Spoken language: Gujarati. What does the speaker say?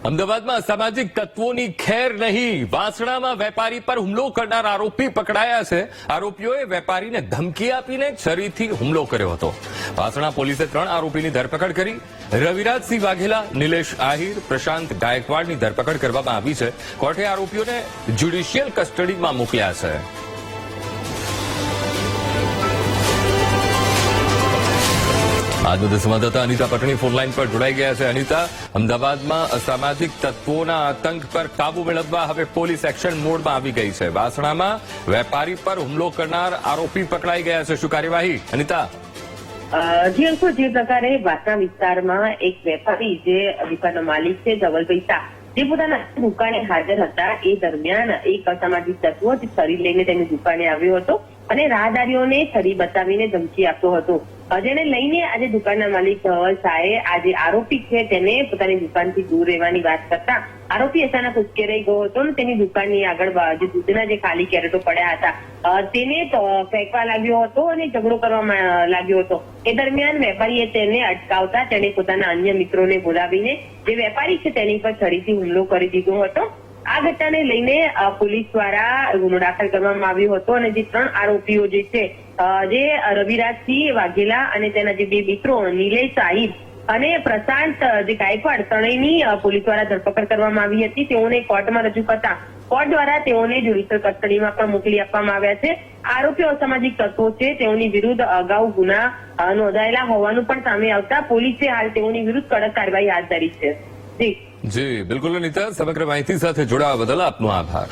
અમદાવાદમાં અસામાજિક તત્વોની ખેર નહીં, વાસણામાં વેપારી પર હુમલો કરનાર આરોપી પકડાયા છે। આરોપીઓએ વેપારીને ધમકી આપીને છરીથી હુમલો કર્યો હતો। વાસણા પોલીસે 3 આરોપીની ધરપકડ કરી। રવિરાજસિંહ વાઘેલા, નિલેશ આહિર, પ્રશાંત ગાયકવાડની ધરપકડ કરવામાં આવી છે। કોર્ટે આરોપીઓને જ્યુડિશિયલ કસ્ટડીમાં મોકલ્યા છે। आज मुद्दे संवाददाता अनीता पटनी फोनलाइन पर जोड़ाई गया है। अनीता, अमदावाद में असामाजिक तत्वों आतंक पर काबू मेळववा हवे पोलीस एक्शन मोड में आवी गई है। वासणा में वेपारी पर हुमलो करनार आरोपी पकड़ाई गया है। शुं कार्यवाही अनीता? जी अंकुर, जे प्रकारे वासणा विस्ताરમાં એક વેપારી જે દુકાનનો માલિક છે ધવલભાઈ શાહ, જે પોતાના દુકાને હાજર હતા એ દરમિયાન એક અસામાજિક તત્વ છરી લઈને તેની દુકાને આવ્યો હતો અને રાહદારીઓને છરી બતાવીને ધમકી આપતો હતો। જેને લઈને આજે દુકાનના માલિક ધવલ શાહે આજે આરોપી છે તેને પોતાની દુકાનથી દૂર રહેવાની વાત કરતા આરોપી અચાનક ઉશ્કેરાઈ ગયો હતો અને તેની દુકાનની આગળ જે દૂધના જે ખાલી કેરેટો પડ્યા હતા તેને ફેંકવા લાગ્યો હતો અને ઝઘડો કરવા લાગ્યો હતો। એ દરમિયાન વેપારીએ તેને અટકાવતા તેણે પોતાના અન્ય મિત્રોને બોલાવીને જે વેપારી છે તેની પર છરીથી હુમલો કરી દીધો હતો। આ ઘટનાને લઈને પોલીસ દ્વારા ગુનો દાખલ કરવામાં આવ્યો હતો અને જે 3 આરોપીઓ જે છે જે રવિરાજસિંહ વાઘેલા અને તેના જે 2 મિત્રો નિલેશ આહિર અને પ્રશાંત જે ગાયકવાડ ત્રણેયની પોલીસ દ્વારા ધરપકડ કરવામાં આવી હતી। તેઓને કોર્ટમાં રજૂ કરતા કોર્ટ દ્વારા તેઓને જ્યુડિશિયલ કસ્ટડીમાં પણ મોકલી આપવામાં આવ્યા છે। આરોપીઓ અસામાજિક તત્વો છે તેઓની વિરુદ્ધ અગાઉ ગુના નોંધાયેલા હોવાનું પણ સામે આવતા પોલીસે હાલ તેઓની વિરુદ્ધ કડક કાર્યવાહી હાથ ધરી છે। જી बिल्कुल अनीता, समग्र माहिती साथे जोड़ावा बदल आपनो आभार।